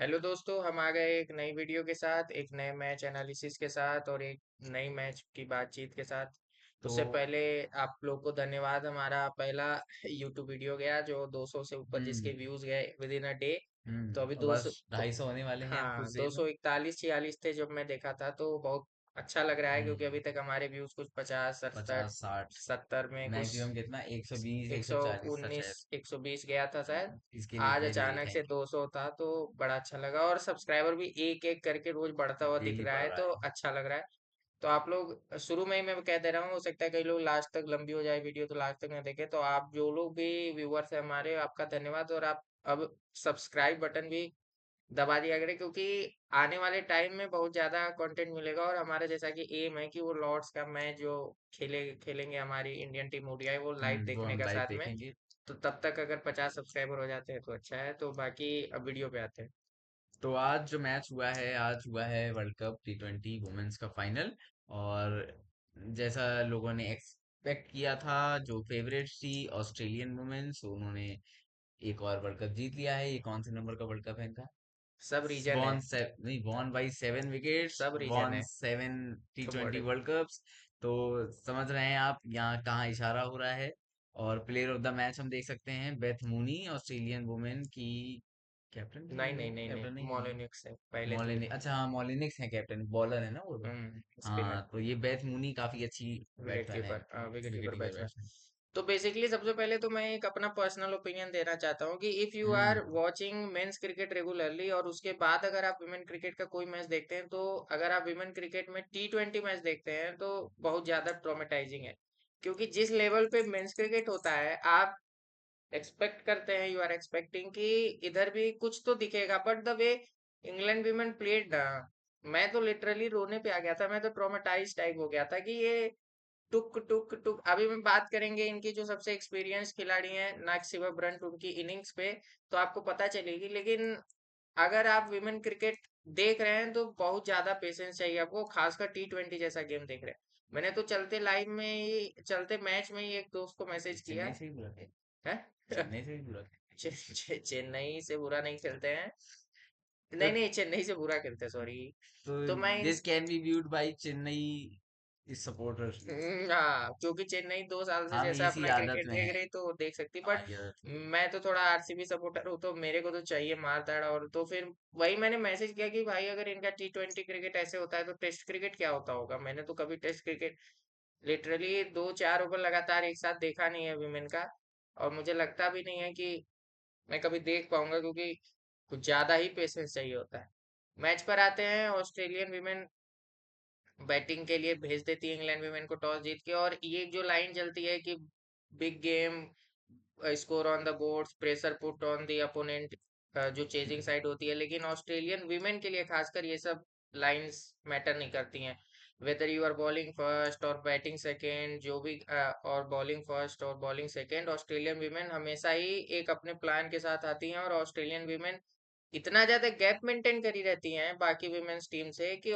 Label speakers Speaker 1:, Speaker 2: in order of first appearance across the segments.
Speaker 1: Hello दोस्तों, हम आ गए एक नई वीडियो के साथ, एक नए मैच एनालिसिस के साथ और एक नई मैच की बातचीत के साथ।
Speaker 2: तो
Speaker 1: उससे पहले आप लोग को धन्यवाद। हमारा पहला यूट्यूब वीडियो गया जो 200 से ऊपर, जिसके
Speaker 2: हम्म
Speaker 1: व्यूज गए विद इन अ डे। तो अभी
Speaker 2: अब
Speaker 1: 200,
Speaker 2: बस 250 होने वाले हैं
Speaker 1: हाँ,
Speaker 2: कुछ देर में।
Speaker 1: 241 46 थे जब मैं देखा था, तो बहुत अच्छा लग रहा है क्योंकि
Speaker 2: हम्म
Speaker 1: अभी तक हमारे व्यूज कुछ 50 67
Speaker 2: 50 60
Speaker 1: 70 में कुछ
Speaker 2: मैक्सिमम कितना 120
Speaker 1: एक सौ
Speaker 2: 140 था
Speaker 1: उन्नीस
Speaker 2: शायद।
Speaker 1: 120 गया था शायद।
Speaker 2: इसके लिए
Speaker 1: आज
Speaker 2: वेरी वेरी
Speaker 1: अचानक से
Speaker 2: थैंक
Speaker 1: 200 था, तो बड़ा अच्छा लगा और सब्सक्राइबर भी एक एक करके रोज बढ़ता
Speaker 2: यू।
Speaker 1: हुआ दिख
Speaker 2: डेली
Speaker 1: रहा
Speaker 2: बढ़
Speaker 1: है,
Speaker 2: रहा
Speaker 1: तो
Speaker 2: है।
Speaker 1: अच्छा लग रहा है। तो आप लोग शुरू में ही मैं कह दे रहा हूँ, हो सकता है कई लोग लास्ट तक लंबी हो जाए वीडियो तो लास्ट तक ना देखे, तो आप जो लोग भी व्यूअर्स है हमारे, आपका धन्यवाद। और आप अब सब्सक्राइब बटन भी दबा दिया करें क्योंकि आने वाले टाइम में बहुत ज्यादा कंटेंट मिलेगा और हमारा जैसा कि एम है कि वो लॉर्ड्स का मैच जो खेलेंगे हमारी इंडियन टीम ओडीआई, वो लाइव
Speaker 2: वो
Speaker 1: देखने
Speaker 2: हम
Speaker 1: का
Speaker 2: लाइव
Speaker 1: साथ में।
Speaker 2: देखेंगे।
Speaker 1: तो तब तक अगर 50 सब्सक्राइबर हो जाते हैं तो अच्छा है। तो बाकी अब वीडियो पे आते हैं।
Speaker 2: तो आज जो मैच हुआ है, आज हुआ है वर्ल्ड कप T20 वुमेन्स का फाइनल। और जैसा लोगों ने एक्सपेक्ट किया था, जो फेवरेट्स थी ऑस्ट्रेलियन वुमेन्स, उन्होंने एक और वर्ल्ड कप जीत लिया है। ये कौन से नंबर का वर्ल्ड कप है इनका?
Speaker 1: सब रीजन है।
Speaker 2: वॉन से नहीं, वॉन बाई 7 विकेट्स,
Speaker 1: सब रीजन
Speaker 2: वॉन
Speaker 1: है।
Speaker 2: 7 T20
Speaker 1: वर्ल्ड
Speaker 2: वर्ल्ड कप्स। तो समझ रहे हैं आप यहाँ कहाँ इशारा हो रहा है। और प्लेयर ऑफ द मैच हम देख सकते हैं बेथ मूनी, ऑस्ट्रेलियन वुमेन की कैप्टन भी
Speaker 1: नहीं
Speaker 2: है,
Speaker 1: नहीं नहीं नहीं,
Speaker 2: कैप्टन नहीं है।
Speaker 1: मोलिनिक्स है, पहले थी।
Speaker 2: मॉलिनी, अच्छा हाँ, मॉलिनिक्स है कैप्टन, बॉलर है ना वो तो।
Speaker 1: स्पिनर,
Speaker 2: हाँ, तो ये बेथ मूनी काफी अच्छी
Speaker 1: विकेट
Speaker 2: बैट्समैन है,
Speaker 1: keeper, wicket
Speaker 2: wicket
Speaker 1: keeper
Speaker 2: keeper
Speaker 1: batsman.
Speaker 2: Batsman.
Speaker 1: तो बेसिकली सबसे पहले तो मैं एक अपना पर्सनल ओपिनियन देना चाहता हूँ कि if you are
Speaker 2: hmm
Speaker 1: watching men's cricket regularly और उसके बाद अगर आप विमेन क्रिकेट का कोई मैच देखते हैं, तो अगर आप विमेन क्रिकेट में T20 मैच देखते हैं तो बहुत ज्यादा ट्रॉमेटाइजिंग है। क्योंकि जिस लेवल पे मेंस क्रिकेट होता है, आप एक्सपेक्ट करते हैं, यू आर एक्सपेक्टिंग कि इधर भी कुछ तो दिखेगा, but the way England women played ना, मैं तो लिटरली रोने पे आ गया था। मैं तो ट्रॉमेटाइज टाइप हो गया था कि ये टुक टुक टुक। अभी हम बात करेंगे इनकी जो सबसे एक्सपीरियंस खिलाड़ी हैं, नाक्सिवा ब्रंट, उनकी इनिंग्स पे तो आपको पता चलेगी। लेकिन अगर आप विमेन क्रिकेट देख रहे हैं तो बहुत ज्यादा पेशेंस चाहिए आपको, खासकर T20 जैसा गेम देख रहे हैं। मैंने तो चलते लाइव में ही, चलते मैच में ही एक दोस्त को मैसेज किया
Speaker 2: चेन्नई से ही बुरा
Speaker 1: है।
Speaker 2: चेन्नई से ही बुरा
Speaker 1: चेन्नई से बुरा नहीं खेलते हैं।
Speaker 2: तो
Speaker 1: नहीं नहीं, चेन्नई से बुरा खेलते, सॉरी।
Speaker 2: तो
Speaker 1: तो मैं
Speaker 2: this can be viewed by Chennai supporter.
Speaker 1: हाँ, क्योंकि चेन्नई 2 साल से
Speaker 2: हम
Speaker 1: जैसा
Speaker 2: इसी
Speaker 1: अपना
Speaker 2: आदत
Speaker 1: क्रिकेट
Speaker 2: में
Speaker 1: देख
Speaker 2: हैं।
Speaker 1: रही तो वो देख सकती,
Speaker 2: हाँ,
Speaker 1: बट
Speaker 2: ये आदत है।
Speaker 1: मैं तो थोड़ा आरसीबी सपोर्टर हूँ, तो मेरे को तो चाहिए मार धाड़। और तो फिर वही मैंने मैसेज किया कि भाई अगर इनका T20 क्रिकेट ऐसे होता है तो टेस्ट क्रिकेट क्या होता होगा। मैंने तो कभी टेस्ट क्रिकेट लिटरली 2 4 ओवर लगातार एक साथ देखा नहीं है विमेन का, और मुझे लगता भी नहीं है कि मैं कभी देख पाऊंगा, क्योंकि कुछ ज्यादा ही पेशेंस चाहिए होता है। मैच पर आते हैं। ऑस्ट्रेलियन विमेन बैटिंग के लिए भेज देती है इंग्लैंड विमेन को टॉस जीत के, और ये जो लाइन चलती है कि big game, score on the boards, pressure put on the opponent, जो चेजिंग साइड होती है, लेकिन ऑस्ट्रेलियन विमेन के लिए खासकर ये सब लाइंस मैटर नहीं करती हैं। Whether you are bowling first और बैटिंग सेकेंड, जो भी और बॉलिंग फर्स्ट और बॉलिंग सेकेंड, ऑस्ट्रेलियन विमेन हमेशा ही एक अपने प्लान के साथ आती हैं। और ऑस्ट्रेलियन विमेन इतना ज्यादा गैप मेंटेन करी रहती हैं बाकी विमेन्स टीम से कि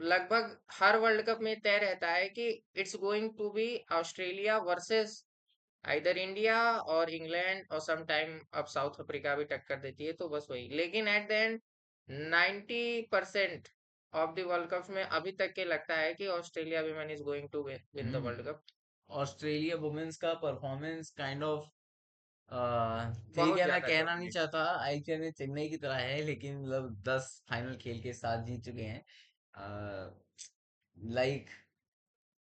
Speaker 1: लगभग हर वर्ल्ड कप में तय रहता है कि it's going to be Australia versus इधर इंडिया और इंग्लैंड, और सम टाइम अब साउथ अफ्रीका भी टक्कर देती है, तो बस वही। लेकिन at the end 90% of the world cup में अभी तक के लगता है कि Australia women is going to win the world cup.
Speaker 2: Australia women's का परफॉर्मेंस काइंड ऑफ, ठीक
Speaker 1: बहुत
Speaker 2: है, मैं
Speaker 1: ज्यादा
Speaker 2: कहना नहीं
Speaker 1: डोमिनेट।
Speaker 2: चाहता आईपीएल में चेन्नई की तरह है, लेकिन मतलब 10 फाइनल खेल के साथ जीत चुके हैं। लाइक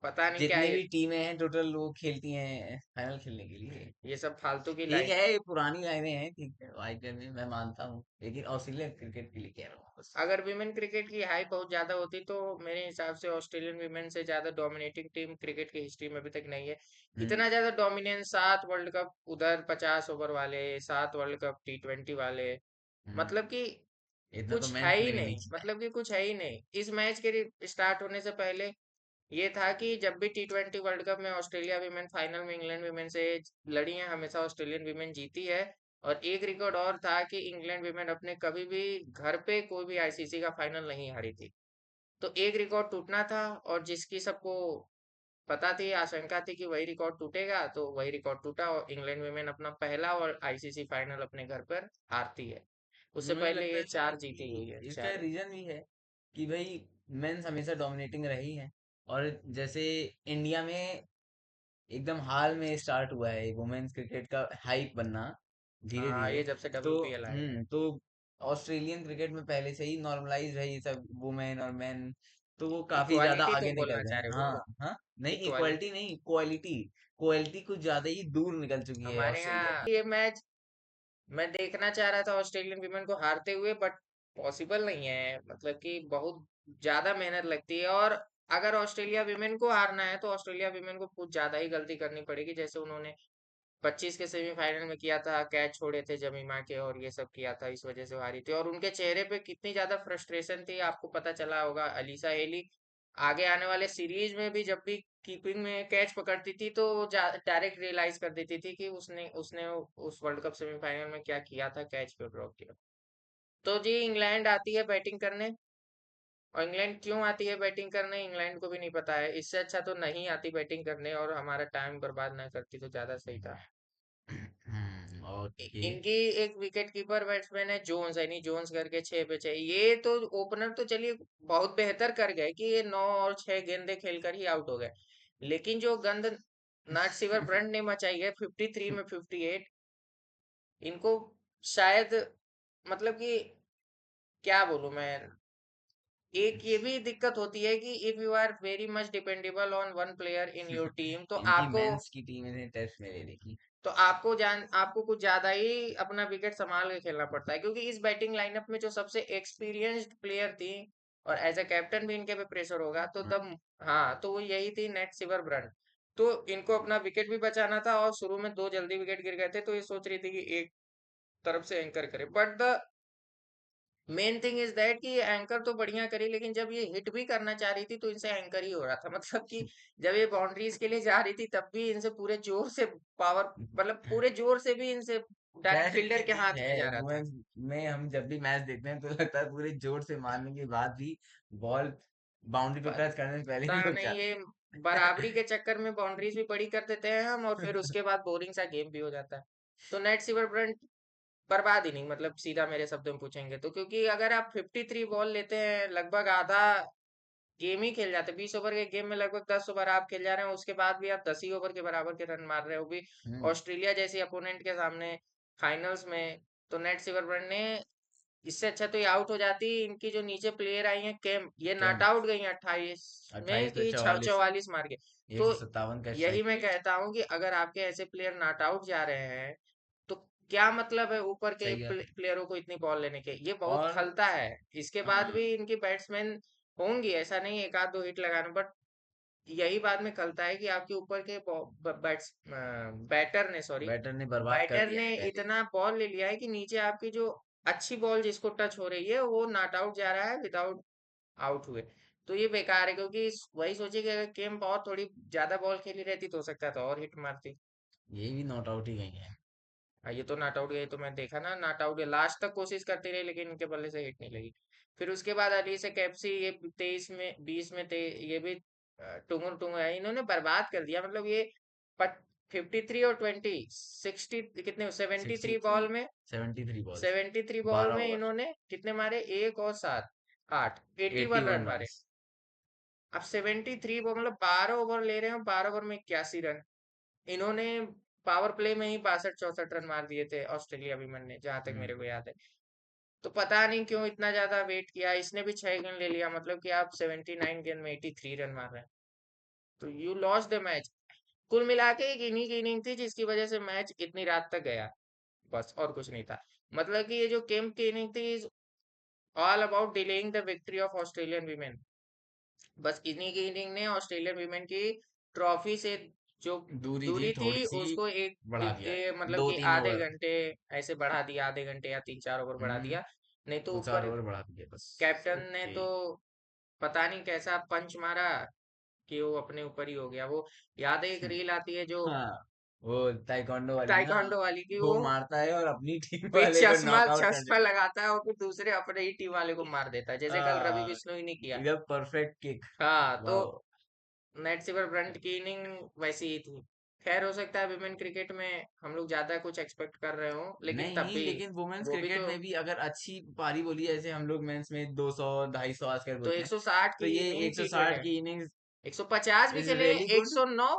Speaker 1: पता नहीं क्या
Speaker 2: जितनी
Speaker 1: ये
Speaker 2: भी टीमें हैं टोटल वो खेलती हैं फाइनल खेलने के लिए।
Speaker 1: ये सब फालतू की
Speaker 2: ठीक
Speaker 1: लाइन।
Speaker 2: है, ये पुरानी लाइनें हैं, ठीक है, आईपीएल में मैं मानता हूँ, लेकिन ऑस्ट्रेलिया क्रिकेट के लिए कह रहा हूँ बस।
Speaker 1: अगर विमेन क्रिकेट की हाइप बहुत ज्यादा होती तो मेरे हिसाब से ऑस्ट्रेलियन विमेन से ज्यादा डोमिनेटिंग टीम क्रिकेट की हिस्ट्री में अभी तक नहीं है।
Speaker 2: हम्म
Speaker 1: इतना ज्यादा डोमिनेंस, 7 वर्ल्ड कप उधर, 50 ओवर वाले, 7 वर्ल्ड कप T20 वाले,
Speaker 2: हम्म
Speaker 1: मतलब कि
Speaker 2: इतना तो
Speaker 1: कुछ है
Speaker 2: मेंस
Speaker 1: ही
Speaker 2: ने भी
Speaker 1: नहीं।
Speaker 2: नहीं जीता है।
Speaker 1: मतलब कि कुछ है ही नहीं। इस मैच के स्टार्ट होने से पहले ये था कि जब भी T20 वर्ल्ड कप में ऑस्ट्रेलिया विमेन फाइनल में इंग्लैंड विमेन से लड़ी है, हमेशा ऑस्ट्रेलियन विमेन जीती है। और एक रिकॉर्ड और था कि इंग्लैंड विमेन अपने कभी भी घर पे कोई भी आईसीसी का फाइनल नहीं हारी थी। तो एक रिकॉर्ड टूटना था, और जिसकी सबको पता थी, आशंका थी कि वही रिकॉर्ड टूटेगा, तो वही रिकॉर्ड टूटा और इंग्लैंड विमेन अपना पहला और आईसीसी फाइनल अपने घर पर हारती है। उससे
Speaker 2: मुझे
Speaker 1: पहले
Speaker 2: लगता
Speaker 1: ये
Speaker 2: है कि
Speaker 1: 4 जीती हुई है,
Speaker 2: इसका
Speaker 1: 4 है।
Speaker 2: रीजन भी है कि भाई मेंस हमेशा डोमिनेटिंग रही है, और जैसे इंडिया में एकदम हाल में स्टार्ट हुआ है वुमेन्स क्रिकेट का हाइप बनना धीरे
Speaker 1: हाँ,
Speaker 2: धीरे।
Speaker 1: ये जब से
Speaker 2: तो
Speaker 1: WPL आया है।
Speaker 2: तो ऑस्ट्रेलियन क्रिकेट में पहले से ही नॉर्मलाइज है ये सब वुमेन और मेन, तो वो काफी ज्यादा
Speaker 1: इक्वालिटी तुम
Speaker 2: आगे निकल
Speaker 1: बोलना
Speaker 2: गए
Speaker 1: चाह
Speaker 2: हैं।
Speaker 1: रहे हो?
Speaker 2: हाँ हाँ, नहीं
Speaker 1: इक्वालिटी।
Speaker 2: इक्वालिटी नहीं, क्वालिटी। क्वालिटी कुछ ज्यादा ही दूर निकल चुकी है
Speaker 1: हमारे
Speaker 2: ऑस्ट्रेलिया
Speaker 1: यहाँ
Speaker 2: की।
Speaker 1: ये मैच मैं देखना चाह रहा था ऑस्ट्रेलियन वीमेन को हारते हुए, बट पॉसिबल नहीं है, मतलब कि बहुत ज्यादा मेहनत लगती है। और अगर ऑस्ट्रेलिया वीमेन को हारना है तो ऑस्ट्रेलिया वीमेन को कुछ ज्यादा ही गलती करनी पड़ेगी, जैसे उन्होंने 25 के सेमीफाइनल में किया था, कैच छोड़े थे जमीमा के और ये सब किया था, इस वजह से वो हारी थी। और उनके चेहरे पे कितनी ज्यादा फ्रस्ट्रेशन थी, आपको पता चला होगा। अलीसा हेली आगे आने वाले सीरीज में भी जब भी कीपिंग में कैच पकड़ती थी तो डायरेक्ट रियलाइज कर देती थी कि उसने उसने उस वर्ल्ड कप सेमीफाइनल में क्या किया था, कैच क्यों ड्रॉप किया। तो जी इंग्लैंड आती है बैटिंग करने, और इंग्लैंड क्यों आती है बैटिंग करने इंग्लैंड को भी नहीं पता है। इससे अच्छा तो नहीं आती बैटिंग करने और हमारा टाइम बर्बाद ना करती तो ज्यादा सही था।
Speaker 2: ओके।
Speaker 1: इनकी एक विकेट कीपर बैट्समैन है जोन्स, यानी जोन्स करके 6 पे 6। ये तो ओपनर तो चलिए बहुत बेहतर कर गए कि ये 9 और 6 गेंदे खेलकर ही आउट हो गए, लेकिन जो गंद नाट सिवर ब्रंट ने मचाई है 53 में 58, इनको शायद, मतलब कि क्या बोलूं मैं। एक ये भी दिक्कत होती है कि if you are very much dependable on one player in your team तो
Speaker 2: इनकी
Speaker 1: आपको,
Speaker 2: मेंस की टीम ने टेस्ट में ले देखी।
Speaker 1: आपको कुछ ज्यादा ही अपना विकेट संभाल के खेलना पड़ता है, क्योंकि इस बैटिंग लाइनअप में जो सबसे एक्सपीरियंस्ड प्लेयर थी और एज अ कैप्टन भी इनके पे प्रेशर होगा तो तब, हाँ, तो वो यही थी नेट सिवर ब्रंट। तो इनको अपना विकेट भी बचाना था और शुरू में 2 जल्दी विकेट गिर गए थे, तो ये सोच रही थी कि एक तरफ से एंकर करे, but the main thing is that कि ये एंकर तो बढ़िया करी, लेकिन जब ये हिट भी करना चाह रही थी तो इनसे एंकर ही हो रहा था मतलब कि जब ये बाउंड्रीज के लिए जा रही थी तब भी इनसे पूरे जोर से पावर, मतलब पूरे जोर से भी इनसे डायरेक्ट
Speaker 2: खैर
Speaker 1: फील्डर
Speaker 2: ये
Speaker 1: के
Speaker 2: भी
Speaker 1: हाथ
Speaker 2: है,
Speaker 1: में जा रहा था।
Speaker 2: वुमेन्स में हम जब भी मैच देखते हैं तो लगता है पूरे जोर से मारने के बाद भी बॉल बाउंड्री को टच करने से पहले
Speaker 1: पता
Speaker 2: ही रुक
Speaker 1: नहीं ये
Speaker 2: जाती
Speaker 1: बराबरी
Speaker 2: है।
Speaker 1: के चक्कर में बाउंड्रीज भी बड़ी कर देते हैं हम, और फिर उसके बाद बोरिंग सा गेम भी हो जाता है। तो नेट सिवर ब्रंट बर्बाद ही नहीं, मतलब सीधा मेरे शब्दों में पूछेंगे तो, क्योंकि अगर आप 53 बॉल लेते हैं, लगभग आधा गेम ही खेल जाते हैं। 20 ओवर के गेम में लगभग 10 ओवर आप खेल जा रहे हैं, उसके बाद भी आप 10 ही ओवर के बराबर के रन मार रहे हो, वो भी
Speaker 2: हम्म।
Speaker 1: ऑस्ट्रेलिया जैसी अपोनेंट के सामने फाइनल्स में। तो नेट सिवरबर्न ने, इससे अच्छा तो ये आउट हो जाती। इनकी जो नीचे प्लेयर आई हैं कैम, ये नॉट
Speaker 2: कैम
Speaker 1: आउट गई हैं 28 में
Speaker 2: 28 पे
Speaker 1: कि
Speaker 2: 44,
Speaker 1: 44 मार के। तो
Speaker 2: 157 का
Speaker 1: यही
Speaker 2: स्ट्राइक
Speaker 1: मैं
Speaker 2: रेट।
Speaker 1: कहता हूँ कि अगर आपके ऐसे प्लेयर नॉट आउट जा रहे हैं तो क्या मतलब है ऊपर के
Speaker 2: सही बात है।
Speaker 1: प्लेयरों को इतनी बॉल लेने के, ये बहुत
Speaker 2: और
Speaker 1: खलता है। इसके बाद
Speaker 2: हाँ,
Speaker 1: भी इनकी बैट्समैन होंगी, ऐसा नहीं एक आध दो हिट लगाना, बट यही बाद में खलता है कि आपके ऊपर के बैटर ने, सॉरी,
Speaker 2: बैटर ने बर्बाद कर
Speaker 1: बैटर
Speaker 2: दिया
Speaker 1: ने
Speaker 2: है पहले ही।
Speaker 1: इतना बॉल ले लिया है कि नीचे आपकी जो अच्छी बॉल जिसको टच हो रही है वो नॉट आउट जा रहा है विदाउट आउट हुए। तो ये बेकार है, क्योंकि वही सोचिए कि अगर गेम और थोड़ी ज्यादा बॉल खेली रहती तो हो सकता था और हिट मारती।
Speaker 2: ये भी नॉट आउट ही गई है।
Speaker 1: ये तो नॉट आउट गई, तो मैं देखा ना नॉट आउट गई, लास्ट तक कोशिश करती रही लेकिन इनके बल्ले से हिट नहीं लगी। फिर उसके बाद अली से कैप्सी, ये 23 में ये भी टुंगुर टुंगुर है, इन्होंने बर्बाद कर दिया। मतलब ये 53 और 20, 60 कितने, 73
Speaker 2: 63,
Speaker 1: बॉल में,
Speaker 2: 73 बॉल्स,
Speaker 1: 73 बॉल
Speaker 2: 12
Speaker 1: में
Speaker 2: ओवर,
Speaker 1: इन्होंने कितने मारे, 1 और 7, 8, 81
Speaker 2: 81
Speaker 1: रन मारे।
Speaker 2: रन्स।
Speaker 1: अब 73 बॉल मतलब 12 ओवर ले रहे हो, 12 ओवर में 81 रन। इन्होंने पावर प्ले में ही 62 64 रन मार दिए थे ऑस्ट्रेलिया विमन ने, जहां तक मेरे को
Speaker 2: हम्म।
Speaker 1: याद है। तो पता नहीं क्यों इतना ज्यादा वेट किया, इसने भी 6 गेंद ले लिया, मतलब कि आप 79 गेंद में 83 रन मार रहे हैं। तो यू लॉस्ट द मैच। कुल मिला के एक इन्हीं की इनिंग थी जिसकी वजह से मैच इतनी रात तक गया, बस और कुछ नहीं था। मतलब कि ये जो केम्प की इनिंग थी is all about delaying the victory of Australian women. बस इन्हीं की इनिंग ने ऑस्ट्रेलियन वीमेन की ट्रॉफी से जो
Speaker 2: दूरी थी
Speaker 1: दूरी थी
Speaker 2: थोड़ी सी,
Speaker 1: उसको
Speaker 2: बढ़ा दिया है,
Speaker 1: मतलब
Speaker 2: दो
Speaker 1: कि
Speaker 2: तीन
Speaker 1: आधे
Speaker 2: ओवर।
Speaker 1: घंटे ऐसे बढ़ा दिया, आधे घंटे या 3 4 ओवर बढ़ा
Speaker 2: हम्म।
Speaker 1: दिया। नहीं तो
Speaker 2: दो चार
Speaker 1: ऊपर
Speaker 2: ओवर बढ़ा दिए बस।
Speaker 1: कैप्टन ने
Speaker 2: ओके।
Speaker 1: तो पता नहीं कैसा पंच मारा कि वो अपने ऊपर ही हो गया। वो याद है एक रील आती है जो
Speaker 2: हाँ, वो ताइक्वांडो वाली ना,
Speaker 1: ताइक्वांडो वाली की,
Speaker 2: वो
Speaker 1: वो
Speaker 2: मारता है और अपनी टीम
Speaker 1: भी
Speaker 2: वाले को
Speaker 1: चश्मा
Speaker 2: नॉकआउट कर
Speaker 1: चश्मा लगाता है और फिर दूसरे अपने ही टीम वाले को मार देता है, जैसे कल रवि
Speaker 2: देता।
Speaker 1: बिश्नोई ने किया।
Speaker 2: एकदम परफेक्ट किक।
Speaker 1: हाँ, तो
Speaker 2: वाह।
Speaker 1: नेट सिवर ब्रंट की इनिंग वैसी ही थी। खैर हो सकता है विमेन क्रिकेट में हम लोग ज्यादा कुछ एक्सपेक्ट कर रहे हो, लेकिन तब
Speaker 2: नहीं,
Speaker 1: भी
Speaker 2: लेकिन वुमेन्स
Speaker 1: वो भी
Speaker 2: क्रिकेट
Speaker 1: तो।
Speaker 2: में भी अगर अच्छी पारी बोली, जैसे हम लोग मेंस में 200 250 आजकल
Speaker 1: तो
Speaker 2: बोलते हैं,
Speaker 1: 160
Speaker 2: तो
Speaker 1: की
Speaker 2: ये
Speaker 1: नहीं ठीक है
Speaker 2: 160
Speaker 1: क्या?
Speaker 2: की इनिंग्स
Speaker 1: 150 भी
Speaker 2: इज
Speaker 1: खेले,
Speaker 2: रियली गुड।
Speaker 1: 109।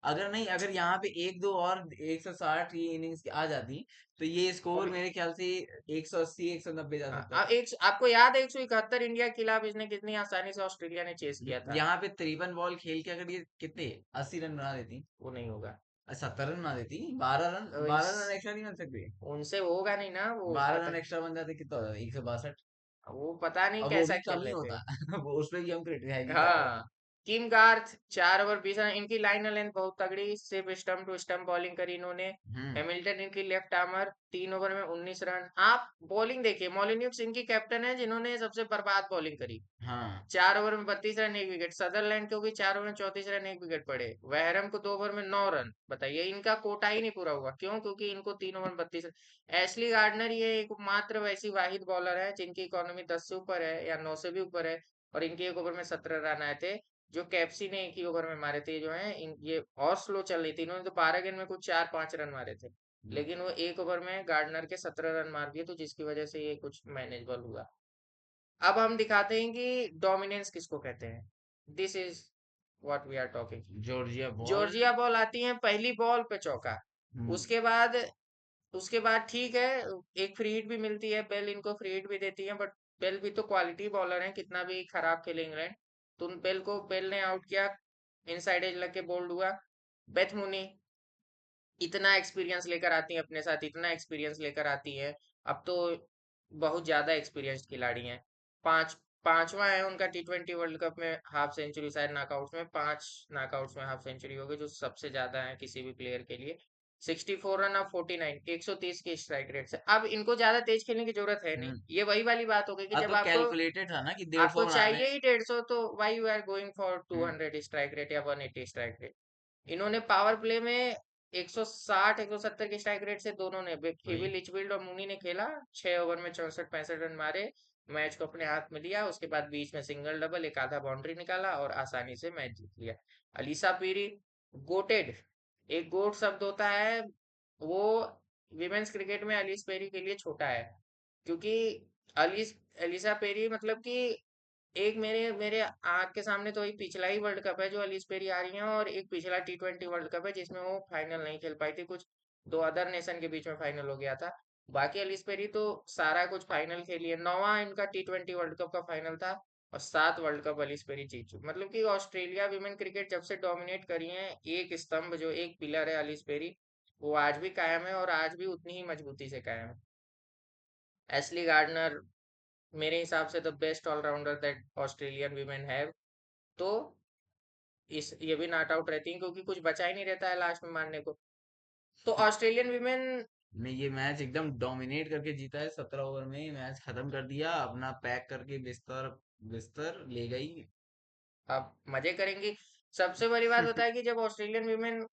Speaker 2: अगर नहीं, अगर यहाँ पे एक दो और 160 की इनिंग्स आ जाती, तो ये स्कोर
Speaker 1: अभी
Speaker 2: मेरे ख्याल से 180 190 जा सकता
Speaker 1: अब
Speaker 2: था।
Speaker 1: एक आपको याद है 171 इंडिया के खिलाफ इसने कितनी आसानी से ऑस्ट्रेलिया ने चेस किया था?
Speaker 2: यहाँ पे 53 बॉल खेल के अगर ये कितने 80 रन बना देती,
Speaker 1: वो नहीं होगा।
Speaker 2: 70 रन बना देती, 12 रन,
Speaker 1: तो
Speaker 2: 12 रन एक्स्ट्रा नहीं बन सकते?
Speaker 1: उनसे होगा नहीं ना, वो
Speaker 2: 12
Speaker 1: पता।
Speaker 2: रन एक्स्ट्रा बन जाते कितना होता? 162।
Speaker 1: वो पता नहीं
Speaker 2: और वो
Speaker 1: कैसा
Speaker 2: भी कम
Speaker 1: खेल
Speaker 2: ही
Speaker 1: रहे थे।
Speaker 2: होता। वो उस पे भी हम क्रिटिसाइज ही कर रहे
Speaker 1: हाँ, किम गार्थ 4 ओवर 20 रन, इनकी लाइन लेंथ बहुत तगड़ी, सिर्फ स्टंप टू स्टंप बॉलिंग करी इन्होंने।
Speaker 2: हैं।
Speaker 1: हैमिल्टन इनकी लेफ्ट आर्मर, 3 ओवर में 19 रन। आप बॉलिंग देखिए, मोलिन्यूक्स इनकी कैप्टन है जिन्होंने सबसे बर्बाद बॉलिंग करी।
Speaker 2: हाँ।
Speaker 1: 4 ओवर में 32 रन 1 विकेट। सदरलैंड को भी 4 ओवर में 34 रन 1 विकेट पड़े। वहरम को 2 ओवर में 9 रन। बताइए, इनका कोटा ही नहीं पूरा हुआ, क्यों? क्योंकि इनको 3 ओवर में 32 रन। एशली गार्डनर ये एकमात्र वैसी वाहिद बॉलर है जिनकी इकोनॉमी 10 से ऊपर है या 9 से भी ऊपर है, और इनके 1 ओवर में 17 रन आए थे। जो कैप्सी ने एक ही ओवर में मारे थे, जो है ये और स्लो चल रही थी, इन्होंने तो 12 गेंद में कुछ 4-5 रन मारे थे। लेकिन वो एक ओवर में गार्डनर के 17 रन मार दिए, तो जिसकी वजह से ये कुछ मैनेजेबल हुआ। अब हम दिखाते हैं कि डोमिनेंस किसको कहते हैं। This is what we are talking.
Speaker 2: Georgia Voll.
Speaker 1: Georgia Voll आती है पहली बॉल पे चौका।
Speaker 2: हम्म।
Speaker 1: उसके बाद उसके बाद ठीक है, एक फ्री हिट भी मिलती है, बेल इनको फ्री हिट भी देती है, बट बेल भी तो क्वालिटी बॉलर है, कितना भी खराब खेले इंग्लैंड। तो बेल ने आउट किया, इनसाइड एज लग के बोल्ड हुआ। बेथ मुनी इतना एक्सपीरियंस लेकर आती है अपने साथ, इतना एक्सपीरियंस लेकर आती है। अब तो बहुत ज्यादा एक्सपीरियंस्ड खिलाड़ी हैं। पांच पांचवा है उनका T20 वर्ल्ड कप में हाफ सेंचुरी, शायद नॉकआउट्स में 5 नॉकआउट्स में हाफ सेंचुरी हो गई, जो सबसे ज्यादा है किसी भी प्लेयर के लिए। 64 रन ऑफ 49, 130 की स्ट्राइक रेट से। अब इनको ज्यादा तेज खेलने की जरूरत है नहीं।
Speaker 2: हम्म।
Speaker 1: ये वही वाली बात हो गई कि
Speaker 2: अब
Speaker 1: जब
Speaker 2: तो
Speaker 1: आपको
Speaker 2: कैलकुलेटेड था ना कि 150
Speaker 1: आपको
Speaker 2: बना रहे हैं।
Speaker 1: चाहिए ही 150, तो why you are going for
Speaker 2: hmm.
Speaker 1: 200 strike rate या 180 स्ट्राइक रेट। इन्होंने पावर प्ले में 160 170 की स्ट्राइक रेट से दोनों ने,
Speaker 2: वही।
Speaker 1: केविल लिचफील्ड और मूनी ने खेला। 6 ओवर में 64 65 रन मारे, मैच को अपने हाथ में लिया। उसके बाद बीच में सिंगल डबल एक आधा बाउंड्री निकाला और आसानी से मैच जीत लिया। अलीसा पीरी, गोटेड, एक गोट शब्द होता है वो विमेन्स क्रिकेट में अलीस पेरी के लिए छोटा है, क्योंकि अलीस एलिसा पेरी मतलब कि एक मेरे मेरे आंख के सामने तो एक पिछला ही वर्ल्ड कप है जो अलिस पेरी आ रही है, और एक पिछला T20 वर्ल्ड कप है जिसमें वो फाइनल नहीं खेल पाई थी, कुछ दो अदर नेशन के बीच में फाइनल हो गया था। बाकी अलिस पेरी तो सारा कुछ फाइनल खेली है। 9वां इनका T20 वर्ल्ड कप का फाइनल था, और 7 वर्ल्ड कप अलिस पेरी जीत चुकी। मतलब कि ऑस्ट्रेलिया विमेन क्रिकेट जब से डोमिनेट करी है, एक स्तंभ जो एक पिलर है अलिस पेरी, वो आज भी कायम है, और आज भी उतनी ही मजबूती से कायम है। एशली गार्डनर मेरे हिसाब से the best all rounder that Australian women have. तो इस ये भी नॉट आउट रहती हैं, क्योंकि कुछ बचा ही नहीं रहता है लास्ट में मारने को। तो ऑस्ट्रेलियन वीमेन।
Speaker 2: ने ये मैच एकदम डोमिनेट करके जीता है, 17 ओवर में मैच खत्म कर दिया, अपना पैक करके बिस्तर बिस्तर ले गई।
Speaker 1: अब मजे करेंगी। सबसे बड़ी बात होता है कि जब ऑस्ट्रेलियन वीमेन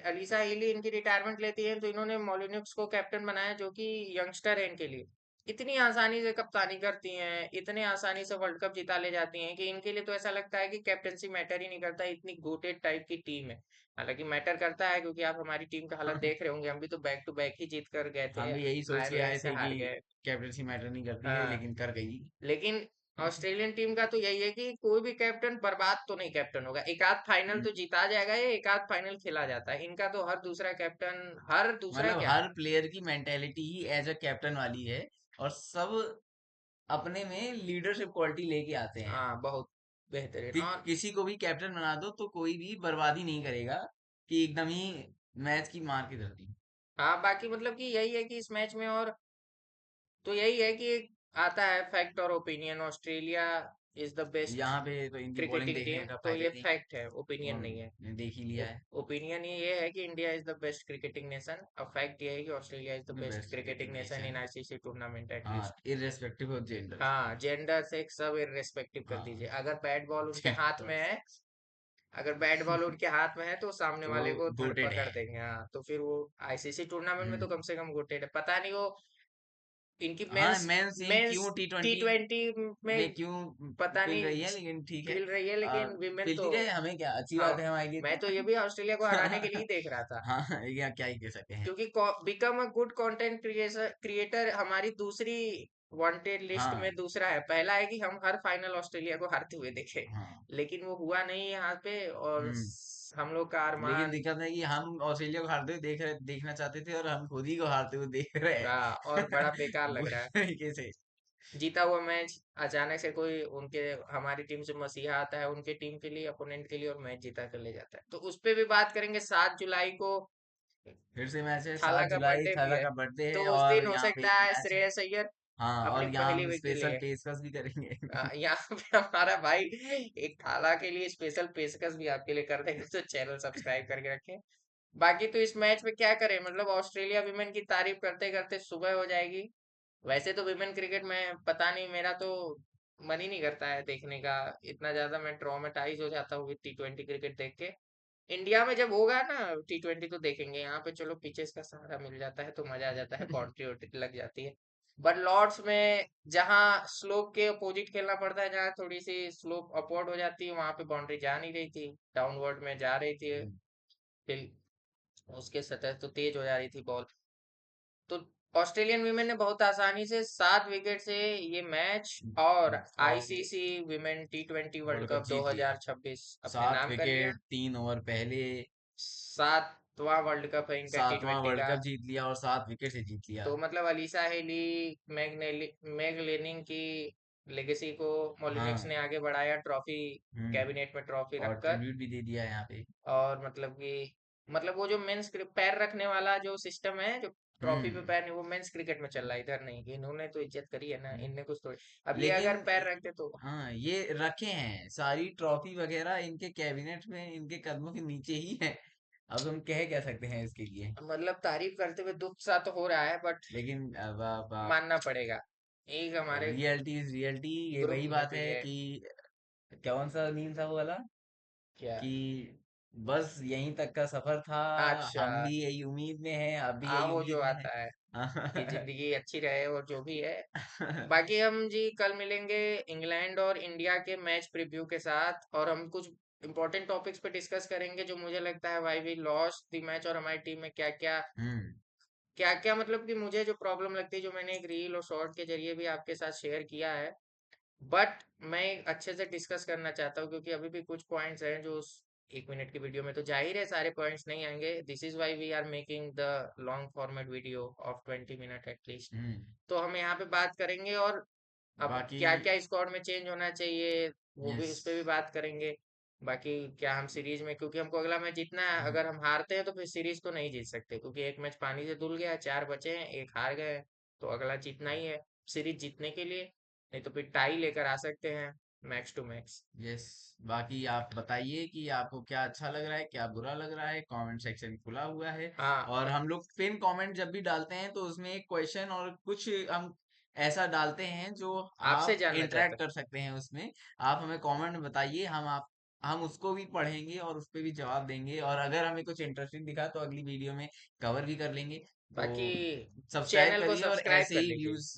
Speaker 1: अलीसा हेली इनकी रिटायरमेंट लेती है, तो इन्होंने मोलिन्यूक्स को कैप्टन बनाया, जो कि यंगस्टर है इनके लिए। इतनी आसानी से कप्तानी करती हैं, इतने आसानी से वर्ल्ड कप जिता ले जाती हैं, कि इनके लिए तो ऐसा लगता है कि कैप्टनसी मैटर ही नहीं करता, इतनी गोटेड टाइप की टीम है। हालांकि मैटर करता है, क्योंकि आप हमारी टीम का हालत देख रहे होंगे, हम भी तो बैक टू बैक ही जीत कर गए थे,
Speaker 2: हम भी यही सोच के
Speaker 1: आयरलैंड
Speaker 2: आए
Speaker 1: से
Speaker 2: थे कि
Speaker 1: हार गए।
Speaker 2: कैप्टनसी मैटर नहीं करती है,
Speaker 1: हाँ,
Speaker 2: लेकिन कर गई।
Speaker 1: लेकिन ऑस्ट्रेलियन टीम का तो यही है कि कोई भी कैप्टन बर्बाद तो नहीं कैप्टन होगा, एक आध फाइनल तो जीता जाएगा या एक आध फाइनल खेला जाता है। इनका तो हर दूसरा कैप्टन, हर दूसरा
Speaker 2: मतलब
Speaker 1: क्या।
Speaker 2: हर प्लेयर की मेंटेलिटी ही एज अ कैप्टन वाली है, और सब अपने में लीडरशिप क्वालिटी लेके आते हैं
Speaker 1: हाँ, बहुत बेहतरीन।
Speaker 2: कि
Speaker 1: और
Speaker 2: किसी को भी कैप्टन बना दो तो कोई भी बर्बादी नहीं करेगा, कि एकदम ही मैच की मार की धरती।
Speaker 1: हाँ, बाकी मतलब कि यही है कि इस मैच में, और तो यही है कि एक आता है फैक्ट और opinion, Australia is the best
Speaker 2: यहाँ पे तो इनकी बॉलिंग
Speaker 1: क्रिकेटिंग
Speaker 2: देखने
Speaker 1: टीम,
Speaker 2: का
Speaker 1: तो
Speaker 2: फायदा
Speaker 1: ये
Speaker 2: ही नहीं,
Speaker 1: फैक्ट है, ओपिनियन
Speaker 2: और
Speaker 1: नहीं है।
Speaker 2: मैंने देख ही लिया है।
Speaker 1: ओपिनियन ये है कि India is the best cricketing nation. अब फैक्ट ये है कि Australia is the
Speaker 2: the
Speaker 1: best
Speaker 2: best
Speaker 1: cricketing
Speaker 2: cricketing
Speaker 1: nation in
Speaker 2: nation.
Speaker 1: ICC tournament
Speaker 2: हाँ,
Speaker 1: एटलीस्ट।
Speaker 2: Irrespective of gender.
Speaker 1: हाँ, जेंडर सेक्स सब इररेस्पेक्टिव कर
Speaker 2: हाँ।
Speaker 1: दीजिए। अगर बैट बॉल उनके हाथ में
Speaker 2: जेंडर।
Speaker 1: है, अगर बैट बॉल उनके हाथ में है तो सामने
Speaker 2: तो
Speaker 1: वाले को
Speaker 2: गोटेड
Speaker 1: धरपकड़
Speaker 2: है।
Speaker 1: देंगे। हाँ, तो फिर वो आईसीसी टूर्नामेंट में तो
Speaker 2: हम्म।
Speaker 1: कम से कम गोटेड है। पता नहीं वो इनकी
Speaker 2: हाँ,
Speaker 1: मेंस
Speaker 2: मैं सेम
Speaker 1: मेंस
Speaker 2: क्यों टी
Speaker 1: टी
Speaker 2: ट्वेंटी
Speaker 1: ट्वेंटी
Speaker 2: में
Speaker 1: में
Speaker 2: क्यों
Speaker 1: पता
Speaker 2: पिल
Speaker 1: नहीं
Speaker 2: रही है, लेकिन ठीक है।
Speaker 1: पिल रही है, लेकिन विमेन
Speaker 2: पिलती
Speaker 1: तो
Speaker 2: रहे, हमें क्या, अच्छी
Speaker 1: हाँ,
Speaker 2: बात है हमारे लिए
Speaker 1: मैं तो ये
Speaker 2: तो।
Speaker 1: भी ऑस्ट्रेलिया को हराने के लिए ही देख रहा था,
Speaker 2: हाँ, ये क्या ही कह सकते हैं।
Speaker 1: क्योंकि become a good content creator हमारी दूसरी वांटेड लिस्ट
Speaker 2: हाँ
Speaker 1: में दूसरा है। पहला है कि हम हर फाइनल ऑस्ट्रेलिया को हारते हुए देखें,
Speaker 2: हाँ।
Speaker 1: लेकिन वो हुआ नहीं यहाँ पे। और
Speaker 2: हम्म।
Speaker 1: हम लोग का
Speaker 2: लेकिन
Speaker 1: अरमान
Speaker 2: दिक्कत है कि हम ऑस्ट्रेलिया को हारते हुए देखना चाहते थे, और हम खुद ही को हारते हुए देख रहे हैं।
Speaker 1: का और बड़ा बेकार लग
Speaker 2: बुरी
Speaker 1: रहा है।
Speaker 2: तरीके से।
Speaker 1: जीता हुआ मैच अचानक से कोई उनके हमारी टीम से मसीहा आता है उनके टीम के लिए, अपोनेंट के लिए, और मैच जीता कर ले जाता है। तो उस पे भी बात करेंगे। 7 जुलाई को
Speaker 2: फिर से मैच है,
Speaker 1: थाला
Speaker 2: सात
Speaker 1: का
Speaker 2: जुलाई
Speaker 1: बर्थडे भी
Speaker 2: थाला
Speaker 1: है,
Speaker 2: का बर्थडे
Speaker 1: तो
Speaker 2: है,
Speaker 1: उस
Speaker 2: और
Speaker 1: दिन हो
Speaker 2: यहाँ पे
Speaker 1: सकता
Speaker 2: एक
Speaker 1: है
Speaker 2: मैच है।
Speaker 1: श्रेयस अय्यर
Speaker 2: हाँ,
Speaker 1: अपनी
Speaker 2: और यहाँ
Speaker 1: पहली
Speaker 2: हम
Speaker 1: विकेट ले।
Speaker 2: स्पेशल पेशकश भी करेंगे।
Speaker 1: यहाँ पे हमारा भाई एक थाला के लिए स्पेशल पेशकश भी आपके लिए कर देगा, तो चैनल सब्सक्राइब करके रखें। बाकी तो इस मैच में क्या करें, मतलब ऑस्ट्रेलिया विमेन की तारीफ करते करते सुबह हो जाएगी। वैसे तो विमेन क्रिकेट में पता नहीं, मेरा तो मन ही नहीं करता है देखने का। इतना ज्यादा मैं ट्रॉमेटाइज हो जाता हूँ T20 क्रिकेट देख के। इंडिया में जब होगा ना T20 तो देखेंगे। यहाँ पे चलो पिचेस का सहारा मिल जाता है तो मजा आ जाता है, बाउंड्री वाउंड्री लग जाती है। बट लॉर्ड्स में जहाँ स्लोप के अपोजिट खेलना पड़ता है, जहाँ थोड़ी सी स्लोप अपवर्ड हो जाती है, वहां पे बाउंड्री जा नहीं रही थी, डाउनवर्ड में जा रही थी। फिर उसके सतह तो तेज हो जा रही थी बॉल। तो ऑस्ट्रेलियन वीमेन ने बहुत आसानी से 7 विकेट से ये मैच और
Speaker 2: trophy,
Speaker 1: ICC women T20 world
Speaker 2: world cup
Speaker 1: cup
Speaker 2: जीत लिया।
Speaker 1: 2026 अपने
Speaker 2: सात
Speaker 1: नाम कर लिया।
Speaker 2: विकेट 3 ओवर पहले।
Speaker 1: 7वां वर्ल्ड कप है इनका टी
Speaker 2: 7वां
Speaker 1: ट्वेंटी
Speaker 2: वर्ल्ड
Speaker 1: का।
Speaker 2: कप जीत लिया, और 7 विकेट से जीत लिया।
Speaker 1: तो मतलब अलीसा हेली, मैग लेनिंग की लेगेसी को मोलिनिक्स
Speaker 2: हाँ।
Speaker 1: ने आगे बढ़ाया, ट्रॉफी
Speaker 2: हम्म।
Speaker 1: कैबिनेट में ट्रॉफी
Speaker 2: और
Speaker 1: रखकर।
Speaker 2: ट्रिब्यूट भी दे दिया यहाँ पे।
Speaker 1: और मतलब कि मतलब वो जो मेंस पैर रखने वाला जो सिस्टम है, जो ट्रॉफी पे
Speaker 2: हम्म।
Speaker 1: पैर नहीं, वो मेंस क्रिकेट में चल रहा है, इधर नहीं। इन्होंने तो इज्जत करी है ना,
Speaker 2: हम्म।
Speaker 1: इनने कुछ थोड़ी। अब ये
Speaker 2: लेकिन
Speaker 1: अगर पैर रखते तो
Speaker 2: हाँ, ये रखे हैं सारी ट्रॉफी वगैरह इनके कैबिनेट में, इनके कदमों के नीचे ही है। अब हम कह सकते हैं इसके लिए।
Speaker 1: मतलब तारीफ करते हुए दुख सा तो हो रहा है, बट
Speaker 2: लेकिन अब
Speaker 1: मानना पड़ेगा। एक हमारे
Speaker 2: रियलिटी इज रियलिटी, ये
Speaker 1: ग्रुप
Speaker 2: वही
Speaker 1: में
Speaker 2: बात
Speaker 1: भी
Speaker 2: है
Speaker 1: है।
Speaker 2: कि कौन सा मीम था वो वाला,
Speaker 1: क्या?
Speaker 2: कि बस यहीं तक का सफर था,
Speaker 1: अच्छा,
Speaker 2: हम भी यही उम्मीद में हैं, आप भी यही
Speaker 1: वो जो
Speaker 2: उम्मीद में
Speaker 1: आता है कि
Speaker 2: हैं।
Speaker 1: जिंदगी अच्छी रहे और जो भी है। बाकी हम जी कल मिलेंगे इंग्लैंड और इंडिया के मैच प्रीव्यू के साथ, और हम कुछ इंपॉर्टेंट टॉपिक्स पे डिस्कस करेंगे जो मुझे लगता है why we lost the match, और हमारी टीम में
Speaker 2: हम्म।
Speaker 1: क्या क्या मतलब कि मुझे जो प्रॉब्लम लगती है, जो मैंने एक रील और शॉर्ट के जरिए भी आपके साथ शेयर किया है। बट मैं अच्छे से डिस्कस करना चाहता हूँ, क्योंकि अभी भी कुछ पॉइंट्स हैं जो उस 1 मिनट की वीडियो में तो जाहिर है सारे पॉइंट्स नहीं आएंगे। This is why we are making the long format video of 20 minute at least.
Speaker 2: Hmm.
Speaker 1: तो हम यहाँ पे बात करेंगे, और अब
Speaker 2: बाकी
Speaker 1: क्या क्या स्क्वाड में चेंज होना चाहिए वो भी,
Speaker 2: यस।
Speaker 1: उस पर भी बात करेंगे। बाकी क्या हम सीरीज में, क्योंकि हमको अगला मैच जीतना है, अगर हम हारते हैं तो फिर सीरीज तो नहीं जीत सकते, क्योंकि एक मैच पानी से धुल गया, 4 बचे हैं, एक हार गए हैं, तो अगला जीतना ही है सीरीज जीतने के लिए। नहीं तो फिर टाई लेकर आ सकते हैं मैक्स टू मैक्स।
Speaker 2: यस। बाकी आप बताइए कि आपको क्या अच्छा लग रहा है, क्या बुरा लग रहा है, कमेंट सेक्शन खुला हुआ है।
Speaker 1: हाँ,
Speaker 2: और हम लोग पिन कमेंट जब भी डालते हैं तो उसमें एक क्वेश्चन और कुछ हम ऐसा डालते हैं जो
Speaker 1: आपसे
Speaker 2: आप
Speaker 1: जानना चाहता
Speaker 2: इंटरेक्ट कर सकते हैं उसमें। आप हमें कमेंट में बताइए, हम उसको भी पढ़ेंगे और उस पे भी जवाब देंगे, और अगर हमें कुछ इंटरेस्टिंग दिखा तो अगली वीडियो में कवर भी कर लेंगे। तो
Speaker 1: बाकी
Speaker 2: सब्सक्राइब
Speaker 1: चैनल को
Speaker 2: करिए, और
Speaker 1: सब्सक्राइब
Speaker 2: ऐसे
Speaker 1: कर
Speaker 2: ही
Speaker 1: लीजिए,
Speaker 2: व्यूज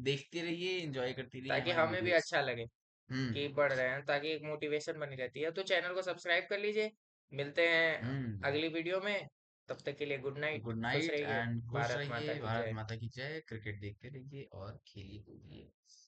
Speaker 2: देखते रहिए, एंजॉय करते रहिए
Speaker 1: ताकि
Speaker 2: हमारी
Speaker 1: हमें भी
Speaker 2: वीडियोस।
Speaker 1: अच्छा लगे कि
Speaker 2: हम्म।
Speaker 1: बढ़ रहे हैं, ताकि एक मोटिवेशन बनी रहती है। तो चैनल को सब्सक्राइब कर लीजिए। मिलते हैं
Speaker 2: हम्म।
Speaker 1: अगली वीडियो में। तब तक के लिए गुड नाइट,
Speaker 2: गुड
Speaker 1: खुश
Speaker 2: नाइट
Speaker 1: रहिए।
Speaker 2: एंड खुश
Speaker 1: भारत माता
Speaker 2: रहिए,
Speaker 1: की
Speaker 2: भारत
Speaker 1: जय।
Speaker 2: माता की जय। क्रिकेट देखते रहिए और खेलिए कूदिए।